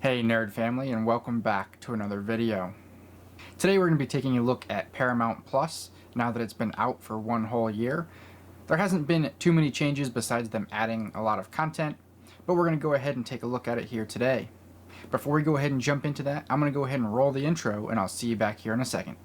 Hey nerd family, and welcome back to another video. Today we're going to be taking a look at Paramount Plus now that it's been out for one whole year. There hasn't been too many changes besides them adding a lot of content, but we're going to go ahead and take a look at it here today. Before we go ahead and jump into that, I'm going to go ahead and roll the intro and I'll see you back here in a second.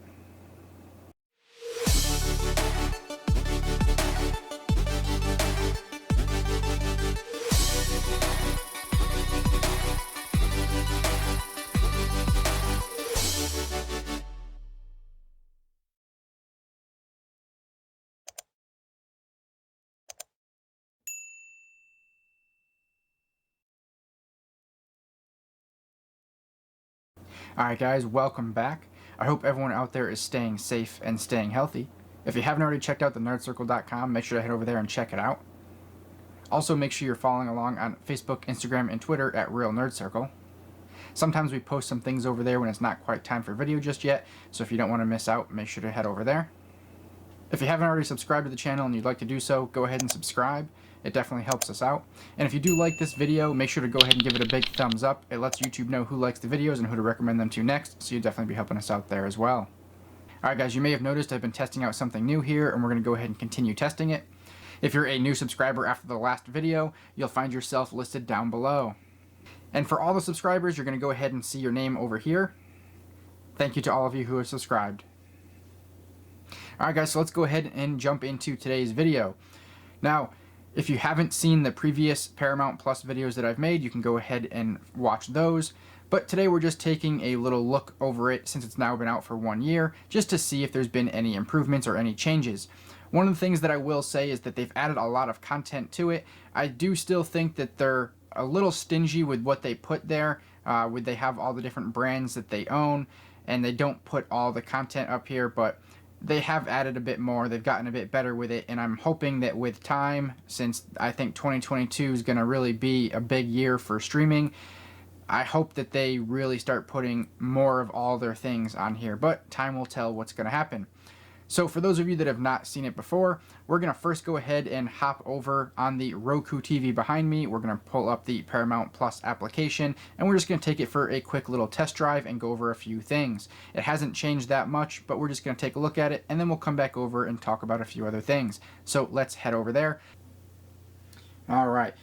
Alright guys, welcome back. I hope everyone out there is staying safe and staying healthy. If you haven't already checked out the nerdcircle.com, make sure to head over there and check it out. Also, make sure you're following along on Facebook, Instagram, and Twitter at Real Nerd Circle. Sometimes we post some things over there when it's not quite time for video just yet, so if you don't want to miss out, make sure to head over there. If you haven't already subscribed to the channel and you'd like to do so, go ahead and subscribe. It definitely helps us out. And if you do like this video, make sure to go ahead and give it a big thumbs up. It lets YouTube know who likes the videos and who to recommend them to next, so you'll definitely be helping us out there as well. Alright guys, you may have noticed I've been testing out something new here, and we're going to go ahead and continue testing it. If you're a new subscriber after the last video, you'll find yourself listed down below. And for all the subscribers, you're going to go ahead and see your name over here. Thank you to all of you who have subscribed. Alright guys, so let's go ahead and jump into today's video. Now, if you haven't seen the previous Paramount Plus videos that I've made, you can go ahead and watch those. But today we're just taking a little look over it since it's now been out for 1 year, just to see if there's been any improvements or any changes. One of the things that I will say is that they've added a lot of content to it. I do still think that they're a little stingy with what they put there. They have all the different brands that they own, and they don't put all the content up here, but they have added a bit more. They've gotten a bit better with it, and I'm hoping that with time, since I think 2022 is going to really be a big year for streaming, I hope that they really start putting more of all their things on here, but time will tell what's going to happen. So for those of you that have not seen it before, we're going to first go ahead and hop over on the Roku TV behind me. We're going to pull up the Paramount Plus application, and we're just going to take it for a quick little test drive and go over a few things. It hasn't changed that much, but we're just going to take a look at it, and then we'll come back over and talk about a few other things. So let's head over there. Alright,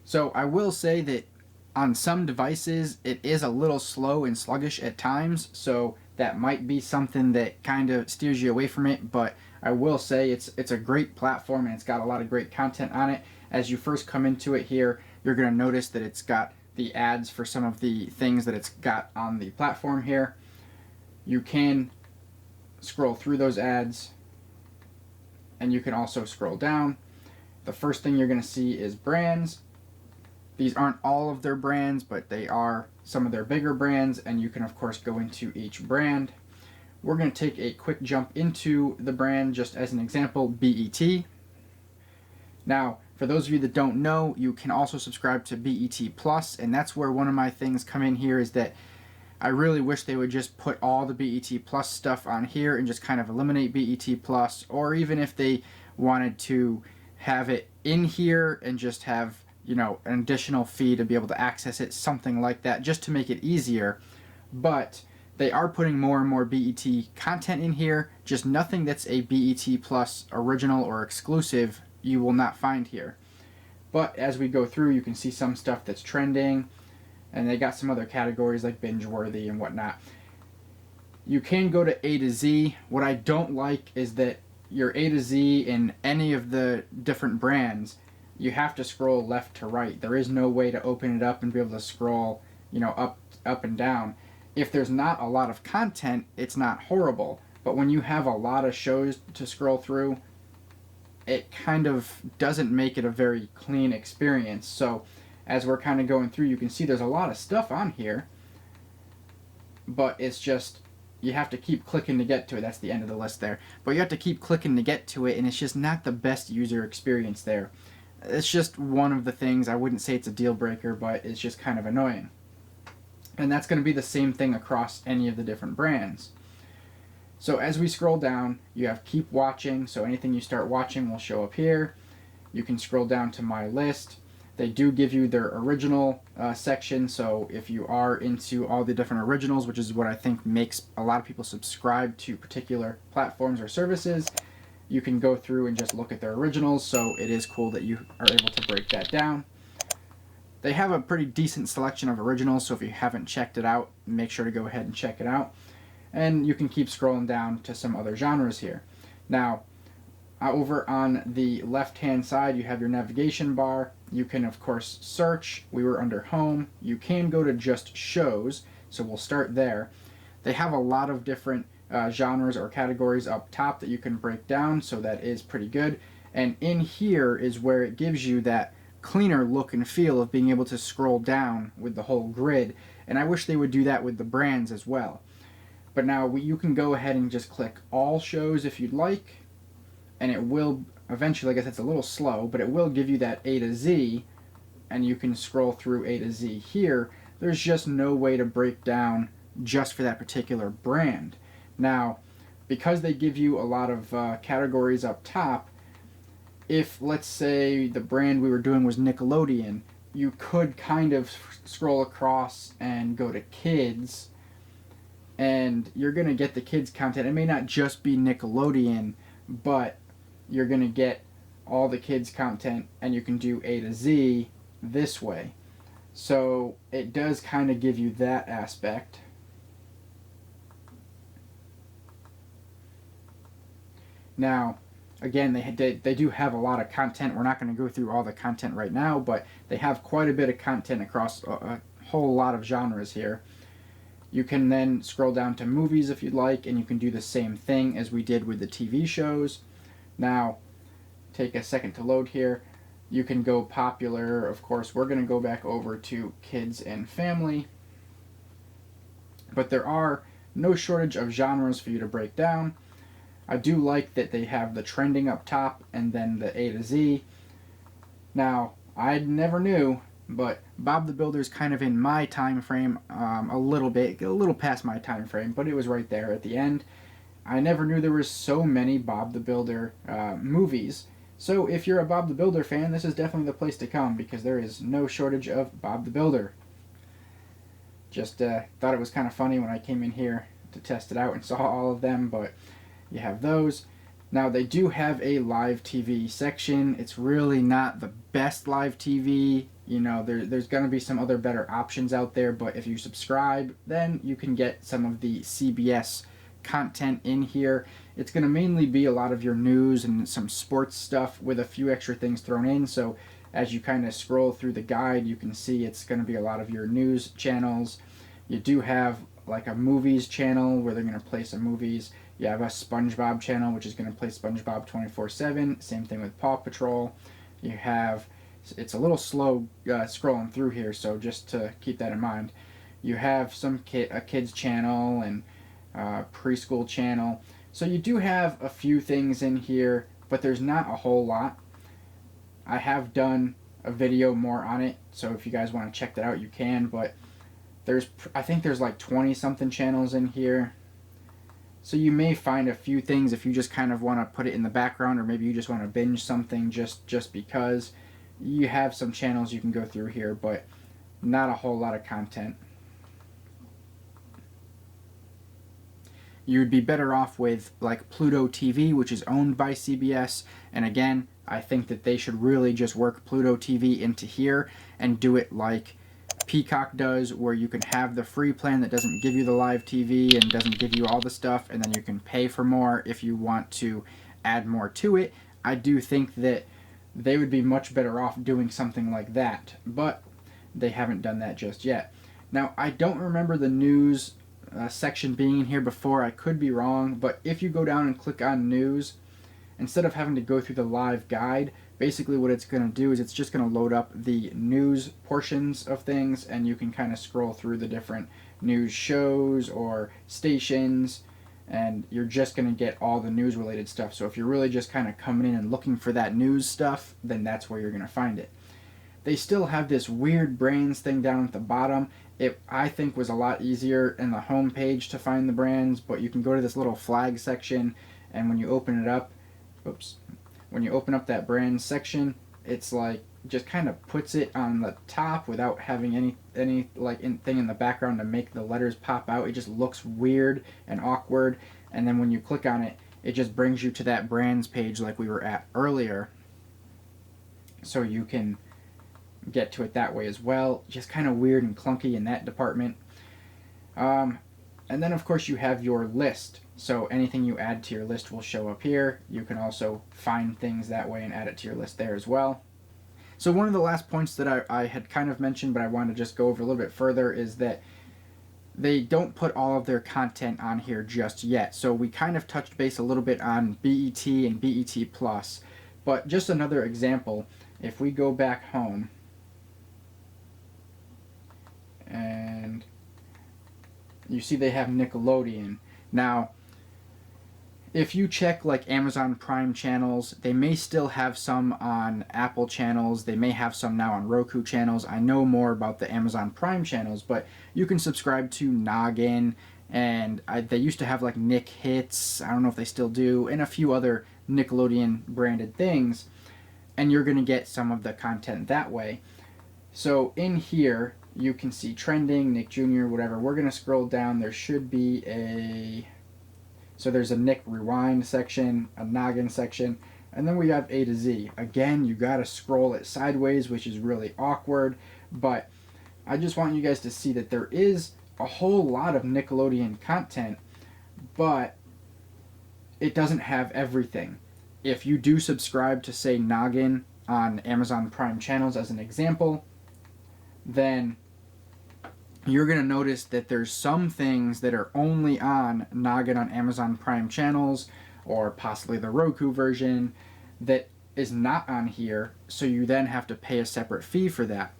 so I will say that on some devices, it is a little slow and sluggish at times, so that might be something that kind of steers you away from it, but I will say it's a great platform and it's got a lot of great content on it. As you first come into it here, you're going to notice that it's got the ads for some of the things that it's got on the platform here. You can scroll through those ads, and you can also scroll down. The first thing you're going to see is brands. These aren't all of their brands, but they are some of their bigger brands, and you can of course go into each brand. We're going to take a quick jump into the brand just as an example, BET. Now, for those of you that don't know, you can also subscribe to BET Plus, and that's where one of my things come in here is that I really wish they would just put all the BET Plus stuff on here and just kind of eliminate BET Plus, or even if they wanted to have it in here and just have, you know, an additional fee to be able to access it, something like that, just to make it easier. But they are putting more and more BET content in here, just nothing that's a BET Plus original or exclusive you will not find here. But as we go through, you can see some stuff that's trending, and they got some other categories like binge-worthy and whatnot. You can go to A to Z. What I don't like is that your A to Z in any of the different brands, you have to scroll left to right. There is no way to open it up and be able to scroll, you know, up and down. If there's not a lot of content, it's not horrible. But when you have a lot of shows to scroll through, it kind of doesn't make it a very clean experience. So as we're kind of going through, you can see there's a lot of stuff on here, but it's just, you have to keep clicking to get to it. That's the end of the list there. But you have to keep clicking to get to it, and it's just not the best user experience there. It's just one of the things. I wouldn't say it's a deal breaker, but it's just kind of annoying. And that's going to be the same thing across any of the different brands. So as we scroll down, you have keep watching. So anything you start watching will show up here. You can scroll down to my list. They do give you their original section, so if you are into all the different originals, which is what I think makes a lot of people subscribe to particular platforms or services, you can go through and just look at their originals, so it is cool that you are able to break that down. They have a pretty decent selection of originals, so if you haven't checked it out, make sure to go ahead and check it out. And you can keep scrolling down to some other genres here. Now, over on the left-hand side, you have your navigation bar. You can, of course, search. We were under home. You can go to just shows, so we'll start there. They have a lot of different genres or categories up top that you can break down, so that is pretty good. And in here is where it gives you that cleaner look and feel of being able to scroll down with the whole grid. And I wish they would do that with the brands as well. But now you can go ahead and just click all shows if you'd like, and it will eventually, I guess it's a little slow, but it will give you that A to Z, and you can scroll through A to Z here. There's just no way to break down just for that particular brand. Now, because they give you a lot of categories up top, if, let's say, the brand we were doing was Nickelodeon, you could kind of scroll across and go to kids, and you're going to get the kids content. It may not just be Nickelodeon, but you're going to get all the kids content, and you can do A to Z this way. So it does kind of give you that aspect. Now, again, they do have a lot of content. We're not going to go through all the content right now, but they have quite a bit of content across a whole lot of genres here. You can then scroll down to movies if you'd like, and you can do the same thing as we did with the TV shows. Now, take a second to load here. You can go popular. Of course, we're going to go back over to kids and family. But there are no shortage of genres for you to break down. I do like that they have the trending up top and then the A to Z. Now, I never knew, but Bob the Builder's kind of in my time frame a little past my time frame, but it was right there at the end. I never knew there were so many Bob the Builder movies. So if you're a Bob the Builder fan, this is definitely the place to come, because there is no shortage of Bob the Builder. Just thought it was kind of funny when I came in here to test it out and saw all of them, but you have those. Now, they do have a live TV section. It's really not the best live TV. You know, there's going to be some other better options out there, but if you subscribe, then you can get some of the CBS content in here. It's going to mainly be a lot of your news and some sports stuff with a few extra things thrown in. So as you kind of scroll through the guide, you can see it's going to be a lot of your news channels. You do have like a movies channel where they're going to play some movies. You have a SpongeBob channel, which is going to play SpongeBob 24/7. Same thing with Paw Patrol. You have, it's a little slow scrolling through here, so just to keep that in mind. You have a kids channel and preschool channel. So you do have a few things in here, but there's not a whole lot. I have done a video more on it, so if you guys want to check that out, you can. But I think there's like 20 something channels in here. So you may find a few things if you just kind of want to put it in the background, or maybe you just want to binge something just because. You have some channels you can go through here, but not a whole lot of content. You would be better off with like Pluto TV, which is owned by CBS. And again, I think that they should really just work Pluto TV into here and do it like Peacock does, where you can have the free plan that doesn't give you the live TV and doesn't give you all the stuff, and then you can pay for more if you want to add more to it. I do think that they would be much better off doing something like that, but they haven't done that just yet. Now, I don't remember the news section being in here before. I could be wrong, but if you go down and click on news, instead of having to go through the live guide, basically what it's going to do is it's just going to load up the news portions of things, and you can kind of scroll through the different news shows or stations, and you're just going to get all the news related stuff. So if you're really just kind of coming in and looking for that news stuff, then that's where you're going to find it. They still have this weird brands thing down at the bottom. It, I think, was a lot easier in the home page to find the brands, but you can go to this little flag section, and when you open it up, when you open up that brand section, it's like just kind of puts it on the top without having any like thing in the background to make the letters pop out. It just looks weird and awkward, and then when you click on it, it just brings you to that brands page like we were at earlier, so you can get to it that way as well. Just kind of weird and clunky in that department. And then of course you have your list. So anything you add to your list will show up here. You can also find things that way and add it to your list there as well. So one of the last points that I had kind of mentioned, but I wanted to just go over a little bit further, is that they don't put all of their content on here just yet. So we kind of touched base a little bit on BET and BET Plus. But just another example, if we go back home and you see they have Nickelodeon. Now, if you check like Amazon Prime channels, they may still have some on Apple channels. They may have some now on Roku channels. I know more about the Amazon Prime channels, but you can subscribe to Noggin, and they used to have like Nick Hits. I don't know if they still do, and a few other Nickelodeon branded things, and you're going to get some of the content that way. So in here, you can see trending, Nick Jr., whatever. We're going to scroll down. There should be so there's a Nick Rewind section, a Noggin section, and then we have A to Z. Again, you got to scroll it sideways, which is really awkward, but I just want you guys to see that there is a whole lot of Nickelodeon content, but it doesn't have everything. If you do subscribe to, say, Noggin on Amazon Prime channels as an example, then you're going to notice that there's some things that are only on Noggin on Amazon Prime channels, or possibly the Roku version, that is not on here, so you then have to pay a separate fee for that.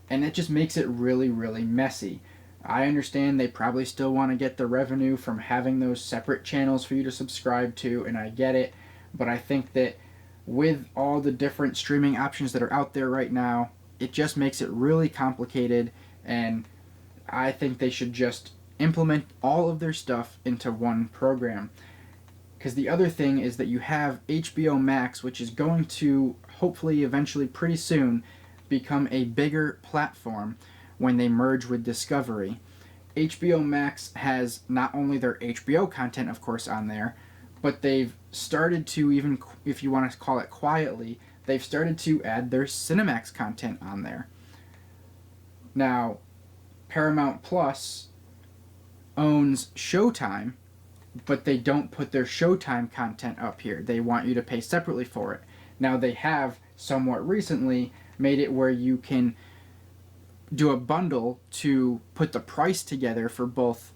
And it just makes it really, really messy. I understand they probably still want to get the revenue from having those separate channels for you to subscribe to, and I get it, but I think that with all the different streaming options that are out there right now, it just makes it really complicated, and I think they should just implement all of their stuff into one program. Because the other thing is that you have HBO Max, which is going to, hopefully eventually pretty soon, become a bigger platform when they merge with Discovery. HBO Max has not only their HBO content, of course, on there, but they've started to, even if you want to call it quietly, they've started to add their Cinemax content on there. Now, Paramount Plus owns Showtime, but they don't put their Showtime content up here. They want you to pay separately for it. Now, they have somewhat recently made it where you can do a bundle to put the price together for both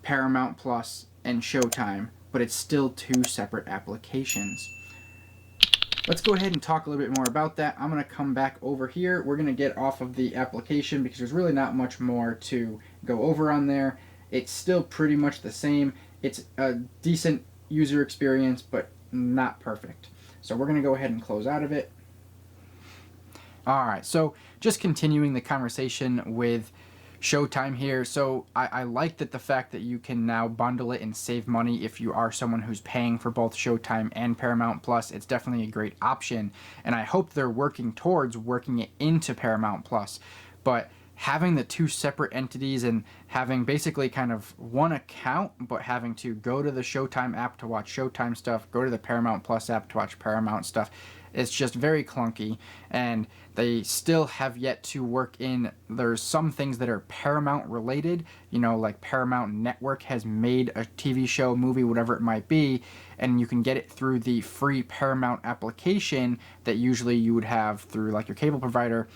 Paramount Plus and Showtime, but it's still two separate applications. Let's go ahead and talk a little bit more about that. I'm going to come back over here. We're going to get off of the application because there's really not much more to go over on there. It's still pretty much the same. It's a decent user experience, but not perfect. So we're going to go ahead and close out of it. Alright, so just continuing the conversation with Showtime here. So I like that the fact that you can now bundle it and save money if you are someone who's paying for both Showtime and Paramount Plus. It's definitely a great option, and I hope they're working towards working it into Paramount Plus. But having the two separate entities and having basically kind of one account, but having to go to the Showtime app to watch Showtime stuff, go to the Paramount Plus app to watch Paramount stuff, it's just very clunky, and they still have yet to work in, there's some things that are Paramount related, you know, like Paramount Network has made a TV show, movie, whatever it might be, and you can get it through the free Paramount application that usually you would have through like your cable provider,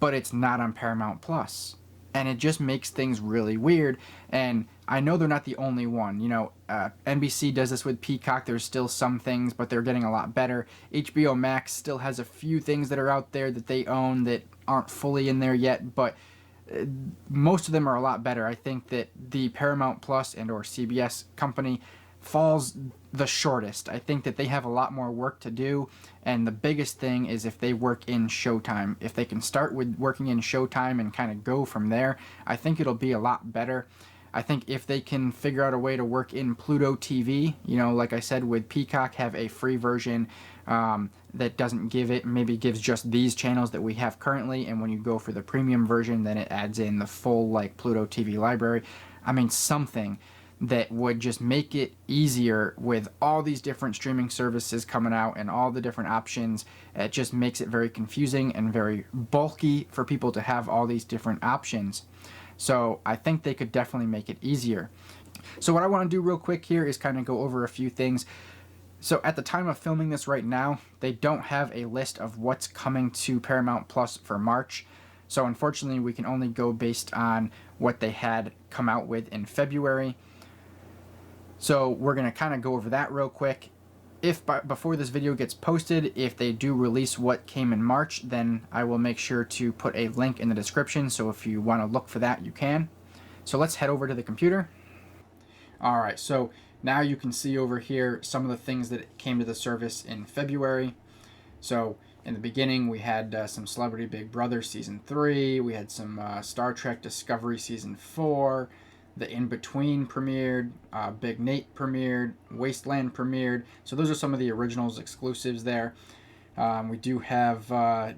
but it's not on Paramount Plus. And it just makes things really weird. And I know they're not the only one. You know, NBC does this with Peacock. There's still some things, but they're getting a lot better. HBO Max still has a few things that are out there that they own that aren't fully in there yet, but most of them are a lot better. I think that the Paramount Plus and or CBS company falls the shortest. I think that they have a lot more work to do, and the biggest thing is if they work in Showtime. If they can start with working in Showtime and kind of go from there, I think it'll be a lot better. I think if they can figure out a way to work in Pluto TV, you know, like I said, with Peacock, have a free version that doesn't give it, maybe gives just these channels that we have currently, and when you go for the premium version, then it adds in the full like Pluto TV library. I mean, something that would just make it easier with all these different streaming services coming out and all the different options. It just makes it very confusing and very bulky for people to have all these different options. So I think they could definitely make it easier. So what I want to do real quick here is kind of go over a few things. So at the time of filming this right now, they don't have a list of what's coming to Paramount Plus for March. So unfortunately, we can only go based on what they had come out with in February. So we're going to kind of go over that real quick. Before this video gets posted, if they do release what came in March, then I will make sure to put a link in the description. So if you want to look for that, you can. So let's head over to the computer. All right, so now you can see over here some of the things that came to the service in February. So in the beginning, we had some Celebrity Big Brother Season 3. We had some Star Trek Discovery Season 4. The In-Between premiered, Big Nate premiered, Wasteland premiered. So those are some of the originals, exclusives there. We do have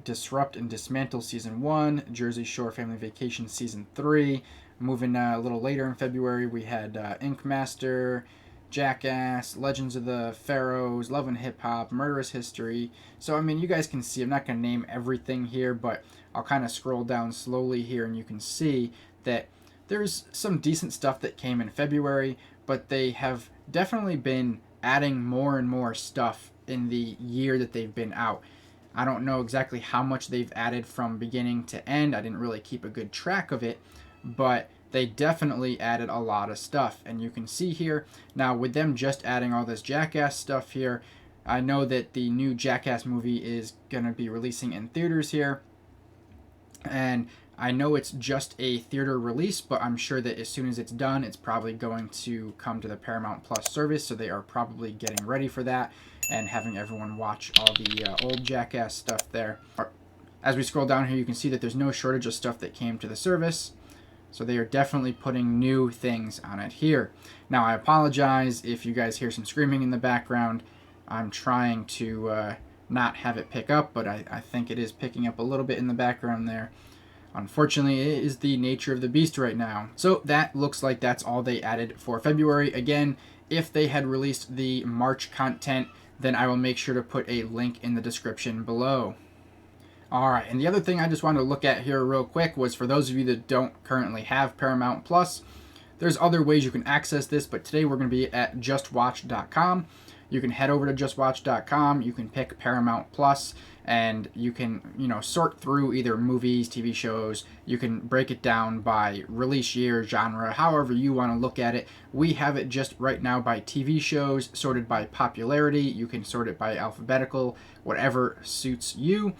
Disrupt and Dismantle Season 1, Jersey Shore Family Vacation Season 3. Moving a little later in February, we had Ink Master, Jackass, Legends of the Pharaohs, Love and Hip Hop, Murderous History. So, I mean, you guys can see, I'm not going to name everything here, but I'll kind of scroll down slowly here and you can see that there's some decent stuff that came in February, but they have definitely been adding more and more stuff in the year that they've been out. I don't know exactly how much they've added from beginning to end. I didn't really keep a good track of it, but they definitely added a lot of stuff. And you can see here, now with them just adding all this Jackass stuff here, I know that the new Jackass movie is going to be releasing in theaters here. And I know it's just a theater release, but I'm sure that as soon as it's done, it's probably going to come to the Paramount Plus service, so they are probably getting ready for that and having everyone watch all the old Jackass stuff there. As we scroll down here, you can see that there's no shortage of stuff that came to the service, so they are definitely putting new things on it here. Now, I apologize if you guys hear some screaming in the background. I'm trying to not have it pick up, but I think it is picking up a little bit in the background there. Unfortunately, it is the nature of the beast right now. So that looks like that's all they added for February. Again, if they had released the March content, then I will make sure to put a link in the description below. Alright, and the other thing I just wanted to look at here real quick was for those of you that don't currently have Paramount Plus, there's other ways you can access this, but today we're going to be at justwatch.com. You can head over to justwatch.com, you can pick Paramount Plus, and you can, sort through either movies, TV shows. You can break it down by release year, genre, however you want to look at it. We have it just right now by TV shows, sorted by popularity. You can sort it by alphabetical, whatever suits you.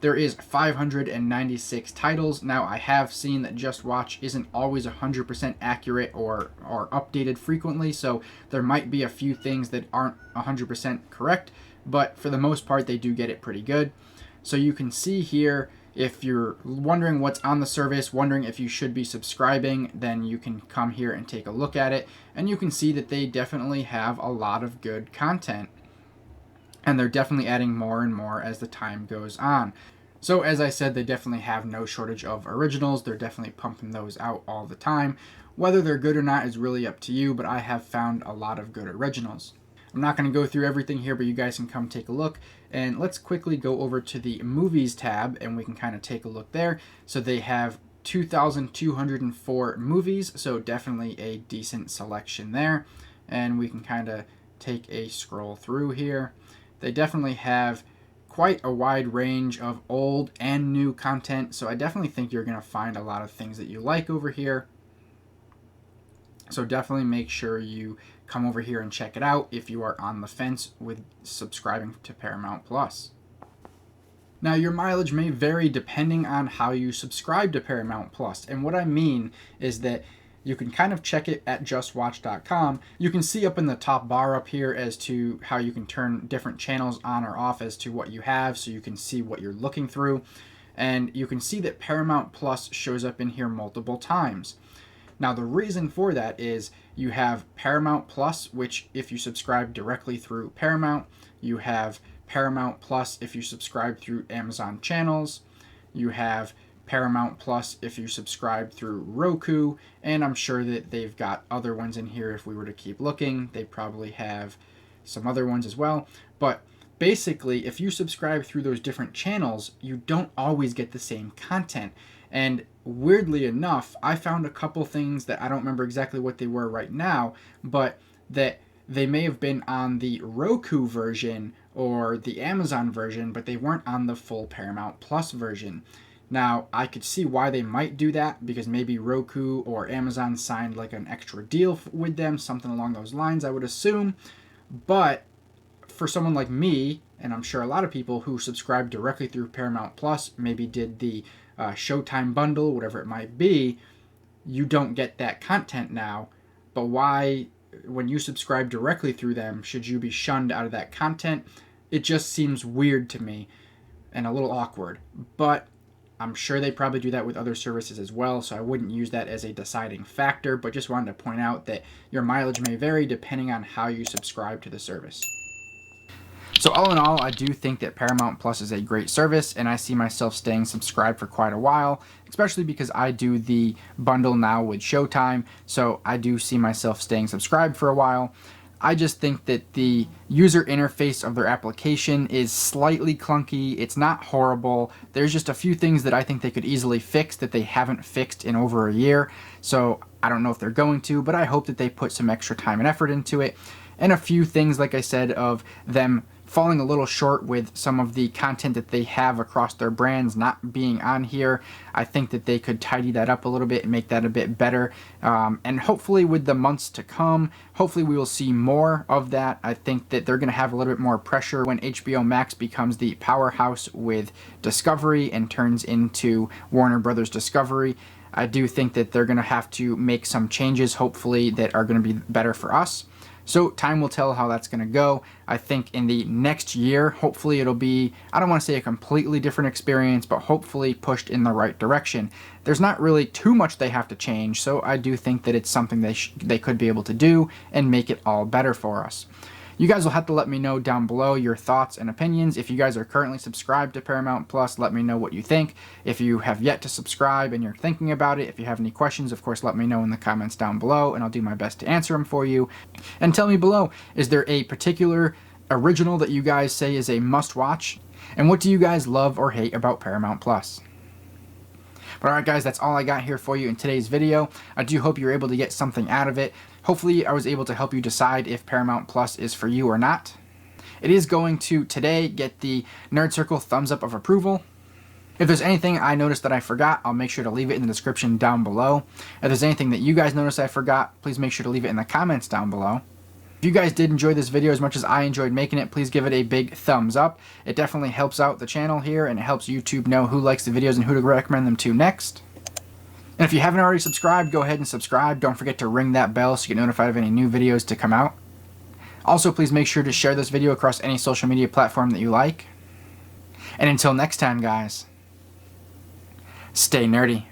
There is 596 titles. Now, I have seen that Just Watch isn't always 100% accurate or updated frequently, so there might be a few things that aren't 100% correct, but for the most part, they do get it pretty good. So you can see here, if you're wondering what's on the service, wondering if you should be subscribing, then you can come here and take a look at it, and you can see that they definitely have a lot of good content. And they're definitely adding more and more as the time goes on. So as I said, they definitely have no shortage of originals. They're definitely pumping those out all the time. Whether they're good or not is really up to you, but I have found a lot of good originals. I'm not going to go through everything here, but you guys can come take a look. And let's quickly go over to the Movies tab, and we can kind of take a look there. So they have 2,204 movies, so definitely a decent selection there. And we can kind of take a scroll through here. They definitely have quite a wide range of old and new content, so I definitely think you're going to find a lot of things that you like over here. So definitely make sure you come over here and check it out if you are on the fence with subscribing to Paramount Plus. Now, your mileage may vary depending on how you subscribe to Paramount Plus, and what I mean is that you can kind of check it at justwatch.com. You can see up in the top bar up here as to how you can turn different channels on or off as to what you have, so you can see what you're looking through. And you can see that Paramount Plus shows up in here multiple times. Now, the reason for that is you have Paramount Plus, which if you subscribe directly through Paramount, you have Paramount Plus if you subscribe through Amazon channels, you have Paramount Plus if you subscribe through Roku, and I'm sure that they've got other ones in here. If we were to keep looking, they probably have some other ones as well. But basically, if you subscribe through those different channels, you don't always get the same content. And weirdly enough, I found a couple things that I don't remember exactly what they were right now, but that they may have been on the Roku version or the Amazon version, but they weren't on the full Paramount Plus version. Now, I could see why they might do that, because maybe Roku or Amazon signed like an extra deal with them, something along those lines, I would assume. But for someone like me, and I'm sure a lot of people who subscribe directly through Paramount Plus, maybe did the Showtime bundle, whatever it might be, you don't get that content now. But why, when you subscribe directly through them, should you be shunned out of that content? It just seems weird to me and a little awkward. But I'm sure they probably do that with other services as well, so I wouldn't use that as a deciding factor, but just wanted to point out that your mileage may vary depending on how you subscribe to the service. So all in all, I do think that Paramount Plus is a great service, and I see myself staying subscribed for quite a while, especially because I do the bundle now with Showtime, so I do see myself staying subscribed for a while. I just think that the user interface of their application is slightly clunky. It's not horrible. There's just a few things that I think they could easily fix that they haven't fixed in over a year. So I don't know if they're going to, but I hope that they put some extra time and effort into it. And a few things, like I said, of them falling a little short with some of the content that they have across their brands not being on here. I think that they could tidy that up a little bit and make that a bit better. And hopefully with the months to come, hopefully we will see more of that. I think that they're going to have a little bit more pressure when HBO Max becomes the powerhouse with Discovery and turns into Warner Brothers Discovery. I do think that they're going to have to make some changes, hopefully, that are going to be better for us. So time will tell how that's going to go. I think in the next year, hopefully it'll be, I don't want to say a completely different experience, but hopefully pushed in the right direction. There's not really too much they have to change, so I do think that it's something they could be able to do and make it all better for us. You guys will have to let me know down below your thoughts and opinions. If you guys are currently subscribed to Paramount Plus, let me know what you think. If you have yet to subscribe and you're thinking about it, if you have any questions, of course, let me know in the comments down below, and I'll do my best to answer them for you. And tell me below, is there a particular original that you guys say is a must-watch? And what do you guys love or hate about Paramount Plus? But alright guys, that's all I got here for you in today's video. I do hope you're able to get something out of it. Hopefully I was able to help you decide if Paramount Plus is for you or not. It is going to today get the Nerd Circle thumbs up of approval. If there's anything I noticed that I forgot, I'll make sure to leave it in the description down below. If there's anything that you guys noticed I forgot, please make sure to leave it in the comments down below. If you guys did enjoy this video as much as I enjoyed making it, please give it a big thumbs up. It definitely helps out the channel here, and it helps YouTube know who likes the videos and who to recommend them to next. And if you haven't already subscribed, go ahead and subscribe. Don't forget to ring that bell so you get notified of any new videos to come out. Also, please make sure to share this video across any social media platform that you like. And until next time, guys, stay nerdy.